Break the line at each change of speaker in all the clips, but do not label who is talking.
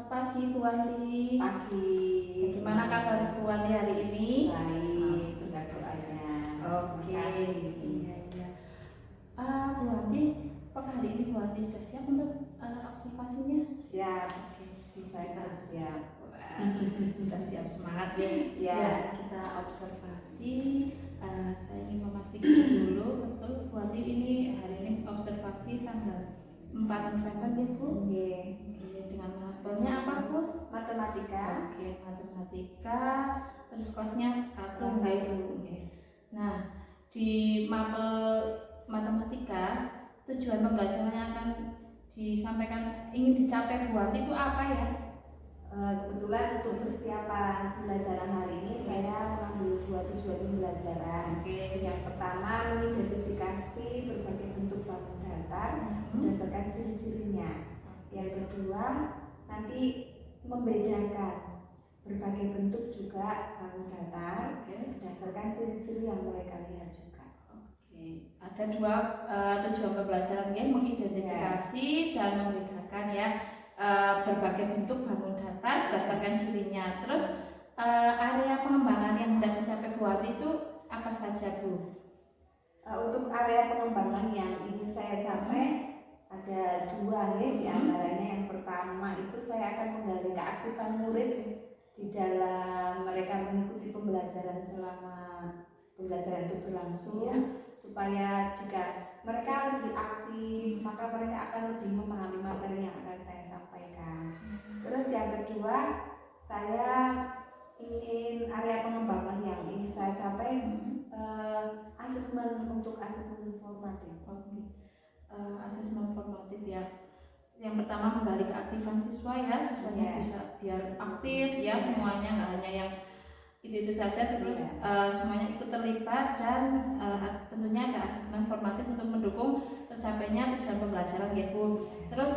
Selamat pagi Bu Andi.
Pagi.
Bagaimana kabar Bu Andi hari ini?
Baik, berkat doanya.
Oke. Iya. Bu Andi, apakah hari ini Bu Andi sudah siap untuk observasinya?
Siap.
Oke,
Saya siap.
sudah siap, semangat ya.
Ya.
Kita observasi. Saya ingin memastikan dulu betul Bu Andi ini hari ini observasi tanggal 4 November ya Bu.
Oke.
Dengan mapelnya apa Bu?
Matematika.
Oke, matematika. Terus kelasnya 1. Oke. Nah, di mapel matematika tujuan pembelajaran yang akan disampaikan ingin dicapai Bu Andi itu apa ya?
Kebetulan untuk persiapan pembelajaran hari ini saya mengambil 2 tujuan pembelajaran.
Oke.
Yang pertama mengidentifikasi berbagai bentuk bangun datar berdasarkan ciri-cirinya. Yang kedua nanti membedakan berbagai bentuk juga bangun datar berdasarkan ciri-ciri yang mereka lihat juga.
Oke. Ada 2 tujuan pembelajaran ya, mengidentifikasi dan membedakan ya berbagai bentuk bangun datar berdasarkan cirinya. Terus area pengembangan yang hendak dicapai Bu Andi itu apa saja Bu?
Untuk area pengembangan yang ingin saya capai ada 2 nih, di antaranya yang pertama itu saya akan menggali keaktifan murid di dalam mereka mengikuti pembelajaran selama pembelajaran itu berlangsung ya. Supaya jika mereka lebih aktif maka mereka akan lebih memahami materi yang akan saya sampaikan. Terus yang kedua saya ingin area pengembangan yang ingin saya capai asesmen formatif.
Asesmen formatif ya. Yang pertama menggali keaktifan siswa ya, siswanya bisa biar aktif ya, semuanya nggak hanya yang itu saja, terus semuanya ikut terlibat dan tentunya ada asesmen formatif untuk mendukung tercapainya tujuan pembelajaran ya Bu. Terus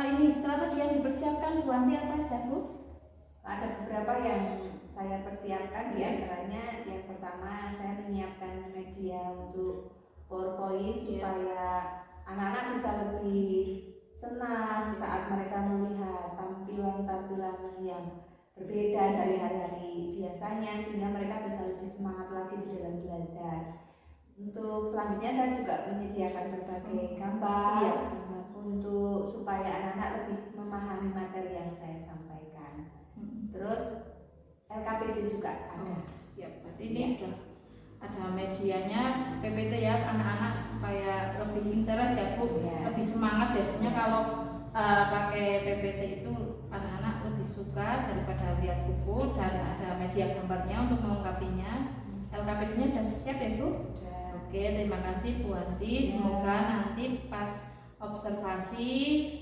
ini strategi yang dipersiapkan Bu Andi apa aja Bu?
Ada beberapa yang saya persiapkan, di antaranya yang pertama saya menyiapkan media untuk PowerPoint supaya anak-anak bisa lebih senang saat mereka melihat tampilan-tampilan yang berbeda dari hari-hari biasanya, sehingga mereka bisa lebih semangat lagi di dalam belajar. Untuk selanjutnya saya juga menyediakan berbagai gambar untuk supaya anak-anak lebih memahami materi yang saya sampaikan. Terus LKPD juga ada.
Siap. Ini sudah ada medianya PPT ya, anak-anak supaya lebih interest ya Bu, lebih semangat. Biasanya kalau pakai PPT itu anak-anak lebih suka daripada lihat buku, dan ada media gambarnya untuk melengkapinya. LKPD-nya sudah siap ya Bu? Oke, terima kasih Bu Andi. Semoga nanti pas observasi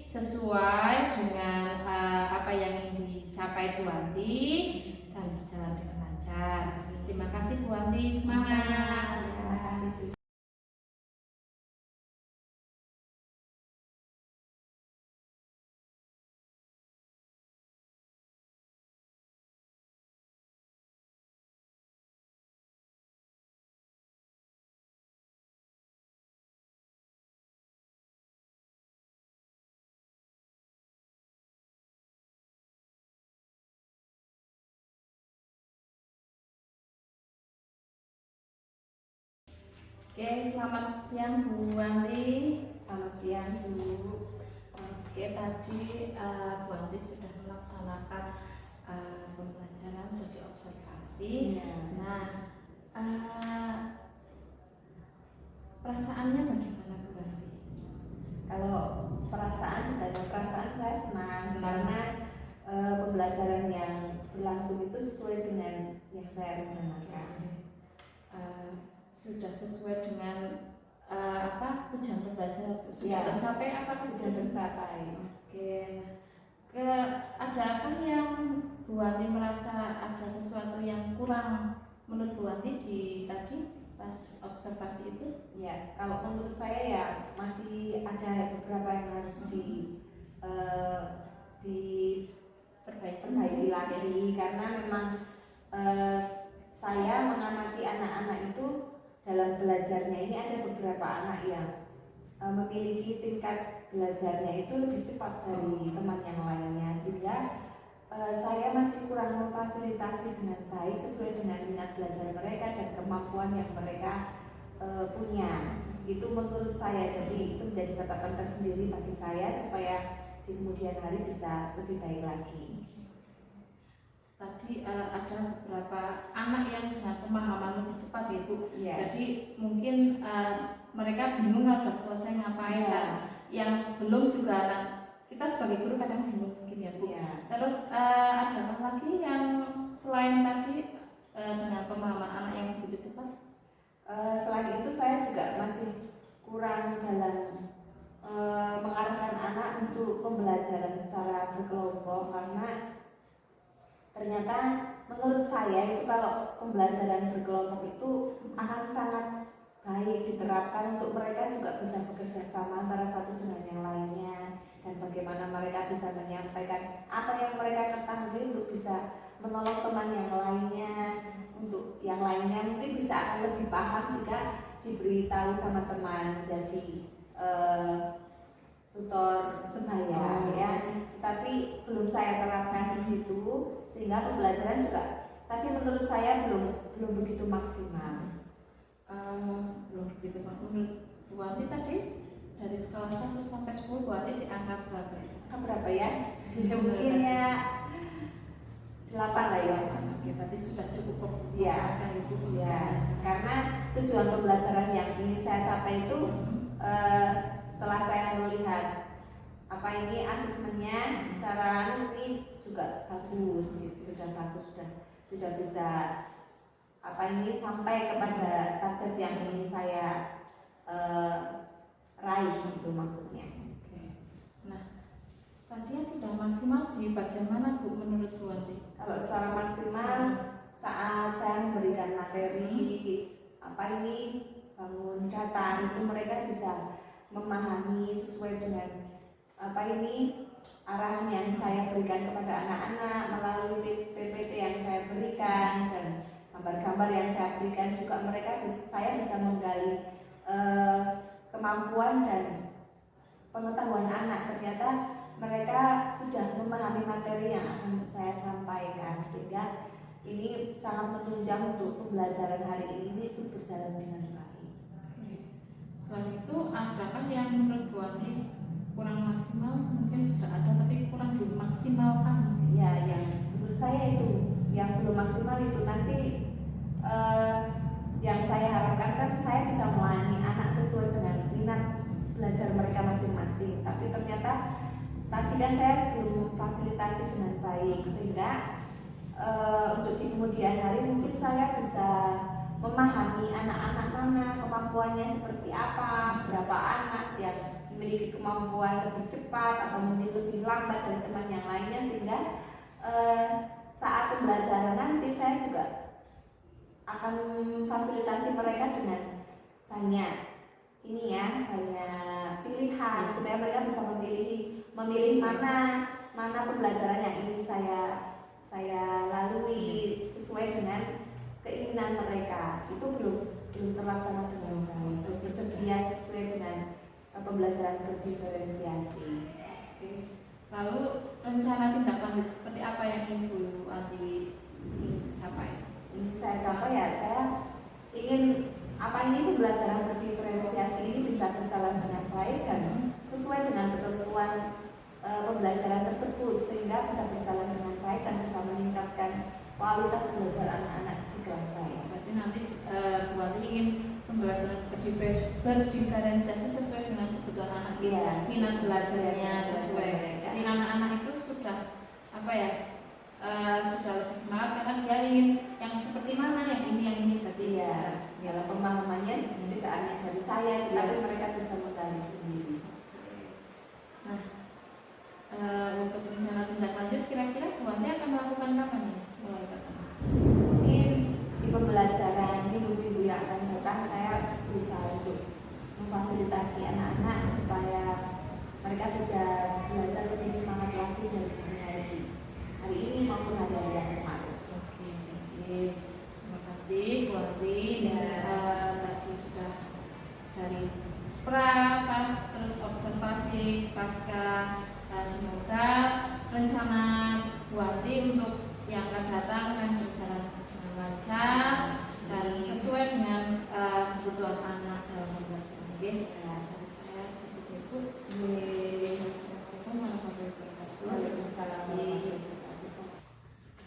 sesuai dengan apa yang ingin dicapai Bu Andi dan berjalan dengan lancar. Terima kasih Bu Andi, semangat.
Terima kasih juga.
Oke, selamat siang Bu Andi.
Selamat siang Bu.
Oke, tadi Bu Andi sudah melaksanakan pembelajaran dari observasi. Nah, perasaannya bagaimana Bu Andi?
Kalau perasaan saya senang karena pembelajaran yang berlangsung itu sesuai dengan yang saya rencanakan.
Sudah sesuai dengan tujuan pembelajaran sudah tercapai apa
sudah tercapai.
Oke. Ada apa yang Bu Andi merasa ada sesuatu yang kurang menurut Bu Andi di tadi pas observasi itu?
Ya, kalau menurut saya ya masih ada beberapa yang harus diperbaiki lagi, karena memang saya mengamati anak-anak itu dalam belajarnya ini ada beberapa anak yang memiliki tingkat belajarnya itu lebih cepat dari teman yang lainnya, sehingga saya masih kurang memfasilitasi dengan baik sesuai dengan minat belajar mereka dan kemampuan yang mereka punya. Itu menurut saya, jadi itu menjadi catatan tersendiri bagi saya supaya di kemudian hari bisa lebih baik lagi.
Tadi ada beberapa anak yang dengan pemahaman lebih cepat ya Bu.
Ya.
Jadi mungkin mereka bingung kalau sudah selesai ngapain, dan yang belum juga kita sebagai guru kadang bingung mungkin ya Bu.
Ya.
Terus ada apa lagi yang selain tadi dengan pemahaman anak yang begitu cepat?
Selain itu saya juga masih kurang dalam mengarahkan anak untuk pembelajaran secara berkelompok, karena ternyata menurut saya itu kalau pembelajaran berkelompok itu akan sangat baik diterapkan untuk mereka juga bisa bekerja sama antara satu dengan yang lainnya, dan bagaimana mereka bisa menyampaikan apa yang mereka ketahui untuk bisa menolong teman yang lainnya. Untuk yang lainnya mungkin bisa akan lebih paham jika diberitahu sama teman, jadi tutor sebaya ya. Tapi belum saya terapkan di situ, sehingga pembelajaran juga tadi menurut saya belum begitu maksimal.
Belum begitu menurut Bu Wanti tadi dari skala 1 sampai 10 Bu Wanti di angka berapa itu?
Berapa ya? Mungkin ya 8 lah ya.
Oke, berarti sudah cukup
Ya,
Ibu.
Ya, karena tujuan pembelajaran yang ingin saya capai itu setelah saya melihat apa ini asesmennya secara ini juga bagus, gitu. sudah bisa apa ini sampai kepada target yang ingin saya raih, itu maksudnya.
Oke. Nah, tadi sudah maksimal di bagian mana Bu menurut Bu Wanti?
Kalau secara maksimal saat saya memberikan materi apa ini bangun data, itu mereka bisa memahami sesuai dengan apa ini arahan yang saya berikan kepada anak-anak melalui PPT yang saya berikan dan gambar-gambar yang saya berikan, juga saya bisa menggali kemampuan dan pengetahuan anak. Ternyata mereka sudah memahami materi yang akan saya sampaikan, sehingga ini sangat menunjang untuk pembelajaran hari ini itu berjalan dengan baik.
Selain itu, apakah yang menurut Bu Wanti kurang maksimal? Mungkin sudah ada tapi kurang dimaksimalkan.
Ya, yang menurut saya itu yang belum maksimal itu nanti yang saya harapkan kan saya bisa melayani anak sesuai dengan minat belajar mereka masing-masing. Tapi ternyata tadi kan saya belum memfasilitasi dengan baik, sehingga untuk di kemudian hari mungkin saya bisa memahami anak-anak mana kemampuannya seperti apa, berapa anak yang memiliki kemampuan lebih cepat atau mungkin lebih lambat dari teman yang lainnya, sehingga saat pembelajaran nanti saya juga akan memfasilitasi mereka dengan banyak pilihan supaya mereka bisa memilih mana pembelajaran yang ingin saya lalui sesuai dengan keinginan mereka. Itu belum terlaksana dengan baik, belum bersedia sesuai dengan pembelajaran berdiferensiasi.
Oke. Lalu rencana tindak lanjut seperti apa yang Ibu Wanti ingin capai?
Ingin saya capai ya, saya ingin pembelajaran berdiferensiasi ini bisa berjalan dengan baik dan sesuai dengan ketentuan pembelajaran tersebut, sehingga bisa berjalan dengan baik dan bisa meningkatkan kualitas belajar anak-anak di kelas saya.
Berarti nanti Bu Wanti ingin pembelajaran berdiferensiasi sesuai dengan kebutuhan anak, minat belajarnya sesuai. Jadi anak-anak itu sudah sudah lebih semangat karena dia ingin yang seperti mana, yang ini berarti
ya pemahamannya tidak hanya dari saya, tapi mereka bisa menggali sendiri.
Nah, untuk rencana tindak lanjut kira-kira Bu Wanti akan melakukan kapan nih? Mulai kapan?
Mungkin di pembelajaran minggu-minggu yang akan datang saya berusaha untuk memfasilitasi anak-anak supaya mereka bisa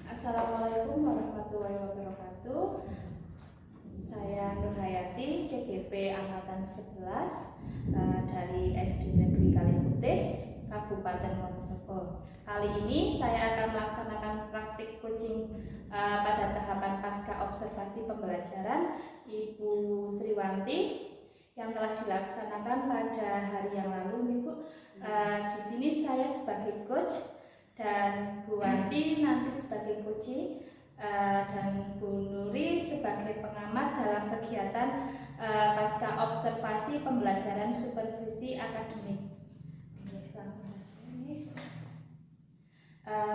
Assalamualaikum warahmatullahi wabarakatuh. Saya Nur Hayati, CGP Angkatan 11 dari SD Negeri Kaliputih, Kabupaten Wonosobo. Kali ini saya akan melaksanakan praktik coaching pada tahapan pasca observasi pembelajaran Ibu Sriwanti yang telah dilaksanakan pada hari yang lalu, Ibu. Di sini saya sebagai coach dan Bu Wanti nanti sebagai coaching dan Bu Nuri sebagai pengamat dalam kegiatan pasca observasi pembelajaran supervisi akademik.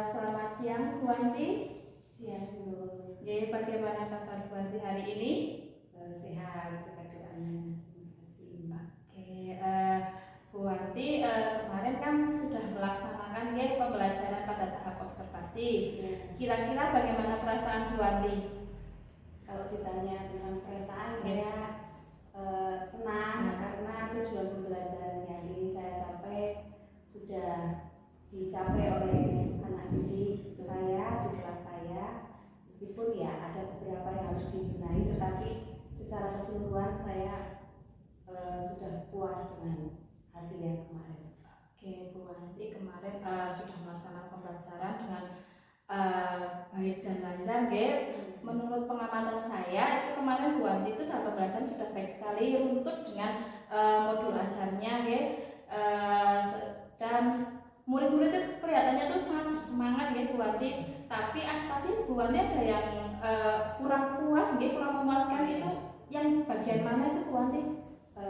Selamat siang Bu Wanti.
Siang Bu.
Ya, bagaimana kabar Bu Wanti hari ini?
Sehat, berkat doanya. Terima kasih Mbak.
Oke, Bu Wanti kemarin kan sudah melaksanakan ya pembelajaran pada tahap observasi. Kira-kira bagaimana perasaan Bu Wanti?
Kalau ditanya tentang perasaan, saya senang karena tujuan pembelajaran yang ini saya capai sudah dicapai oleh anak didik saya di kelas saya. Meskipun ya ada beberapa yang harus dibenahi, tetapi secara keseluruhan saya sudah puas dengan hasil yang kemarin.
Oke, Bu Wanti kemarin sudah melaksanakan pembelajaran dengan baik dan lancar, ya. Menurut pengamatan saya itu kemarin Bu Wanti itu dalam pembelajaran sudah baik sekali, runtut dengan modul ajarnya, ya. Dan murid-murid itu kelihatannya tuh sangat bersemangat, ya Bu Wanti. Tapi tadi Bu Wanti ada yang kurang puas, ya, kurang memuaskan, itu yang bagian mana itu Bu Wanti?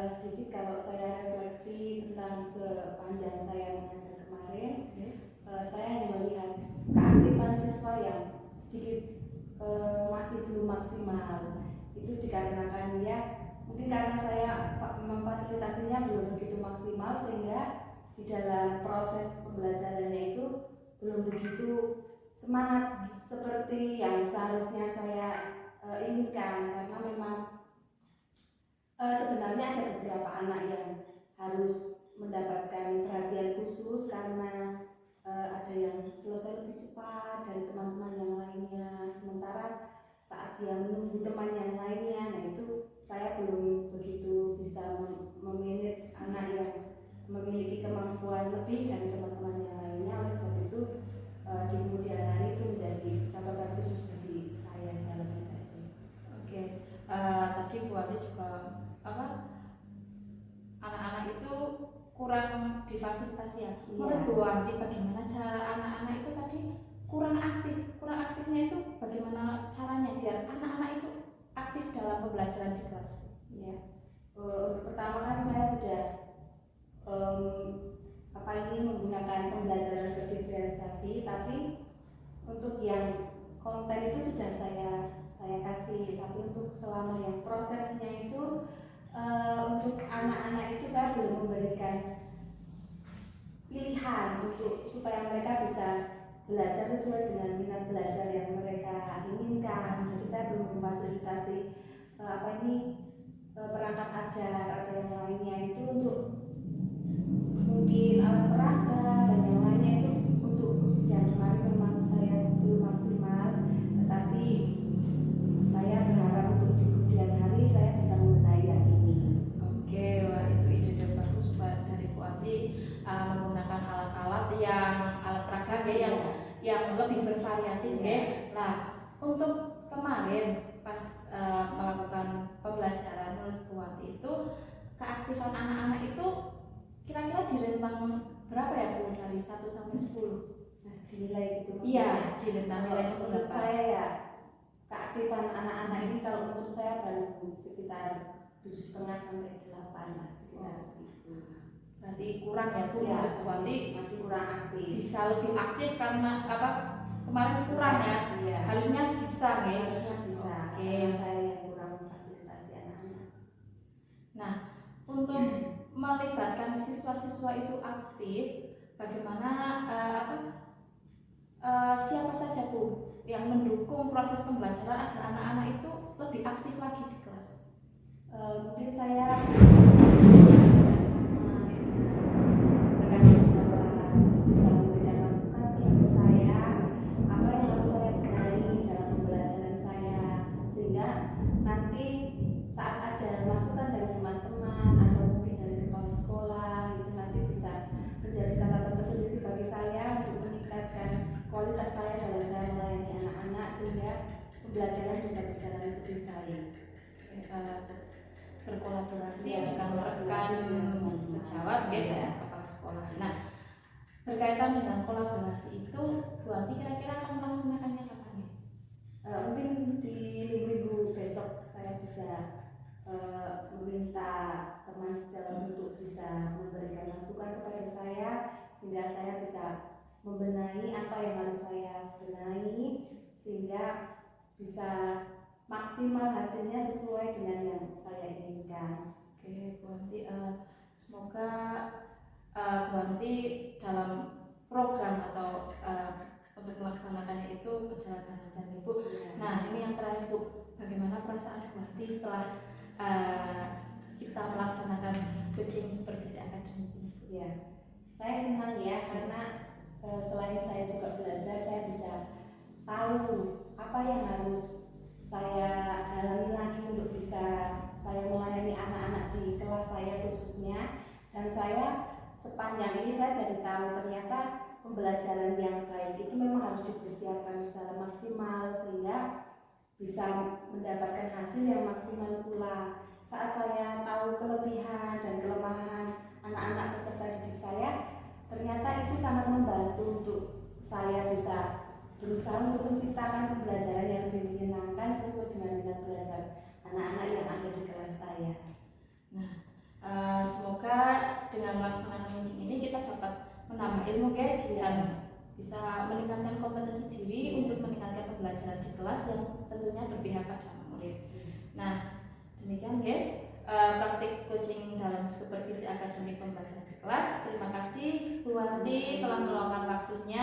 Sedikit kalau saya refleksi tentang sepanjang saya mengajar kemarin, saya hanya melihat keaktifan siswa yang sedikit masih belum maksimal. Itu dikarenakan ya mungkin karena saya memfasilitasinya belum begitu maksimal, sehingga di dalam proses pembelajarannya itu belum begitu semangat seperti yang seharusnya saya inginkan. Karena memang sebenarnya ada beberapa anak yang harus mendapatkan perhatian khusus karena ada yang selesai lebih cepat dari teman-teman yang lainnya, sementara saat dia menunggu teman yang lainnya, nah itu saya belum begitu bisa memanage anak yang memiliki kemampuan lebih dari teman-teman yang lainnya. Oleh sebab itu di kemudian hari itu menjadi catatan khusus bagi saya dalam pribadi.
Oke, tadi Bu Wanti juga anak-anak itu kurang difasilitasi, ya. Menurut Bu Wanti bagaimana cara anak-anak itu tadi kurang aktif? Kurang aktifnya itu bagaimana caranya biar anak-anak itu aktif dalam pembelajaran di kelas?
Ya, untuk pertama kan saya sudah menggunakan pembelajaran berdiferensiasi, tapi untuk yang konten itu sudah saya kasih, tapi untuk selama yang prosesnya itu untuk anak-anak itu saya belum memberikan pilihan untuk supaya mereka bisa belajar sesuai dengan minat belajar yang mereka inginkan. Jadi saya belum memfasilitasi perangkat ajar atau yang lainnya itu untuk mungkin alat peraga dan yang lainnya itu untuk khusus yang kemarin memang saya belum maksimal, tetapi saya berharap untuk di kemudian hari saya bisa membenahi yang ini.
Oke, wah itu ide bagus dari Bu Wanti, menggunakan alat-alat yang alat peraga, ya, yang lebih bervariatif, ya. Nah, untuk kemarin pas melakukan pembelajaran menurut Bu Wanti itu keaktifan anak-anak itu kira-kira di rentang berapa ya Bu, dari 1 sampai 10?
Nah, dinilai gitu.
Iya, di rentang nilai itu
menurut
berapa?
saya ya keaktifan anak-anak ini kalau menurut saya baru sekitar 7,5 sampai 8 lah, sekitar segitu.
Berarti kurang ya Bu,
Ya,
menurut Bu Wanti
masih kurang aktif.
bisa lebih aktif karena kemarin kurang, ya.
Iya.
Harusnya bisa, ya.
Harusnya bisa.
Oke.
Karena saya yang kurang memfasilitasi anak-anak.
Nah, untuk melibatkan siswa-siswa itu aktif, bagaimana siapa saja Bu yang mendukung proses pembelajaran agar anak-anak itu lebih aktif lagi di kelas?
Mungkin saya bisa memberikan masukan pembelajaran bisa berjalan lebih baik.
Berkolaborasi
Ya,
dengan
berkolaborasi
rekan
dengan
sejawat gitu ya, kepala sekolah. Nah, berkaitan dengan kolaborasi itu, Bu Anti kira-kira akan melaksanakannya kapan ya?
Mungkin di minggu besok saya bisa meminta teman sejawat untuk bisa memberikan masukan kepada saya sehingga saya bisa membenahi apa yang harus saya benahi sehingga bisa maksimal hasilnya sesuai dengan yang saya inginkan.
Oke, Bu Anti, semoga Bu Anti dalam program atau untuk melaksanakannya itu berjalan dengan lancar, Ibu. Nah, ini yang terakhir, Bu, bagaimana perasaan Bu Anti setelah kita melaksanakan coaching supervisi akademik ini?
Ya, saya senang ya karena selain saya juga belajar, saya bisa tahu apa yang harus saya dalami lagi untuk bisa saya melayani anak-anak di kelas saya khususnya. Dan saya sepanjang ini saya jadi tahu ternyata pembelajaran yang baik itu memang harus dipersiapkan secara maksimal sehingga bisa mendapatkan hasil yang maksimal pula. Saat saya tahu kelebihan dan kelemahan anak-anak peserta didik saya, ternyata itu sangat membantu untuk saya bisa berusaha untuk menciptakan pembelajaran yang lebih menyenangkan sesuai dengan minat belajar anak-anak yang ada di kelas saya.
Nah, semoga dengan melaksanakan coaching ini kita dapat menambah ilmu dan bisa meningkatkan kompetensi diri untuk meningkatkan pembelajaran di kelas yang tentunya berpihak pada murid. Nah, demikian praktik coaching dalam supervisi akademik pembelajaran di kelas. Terima kasih Bu Anti telah meluangkan waktunya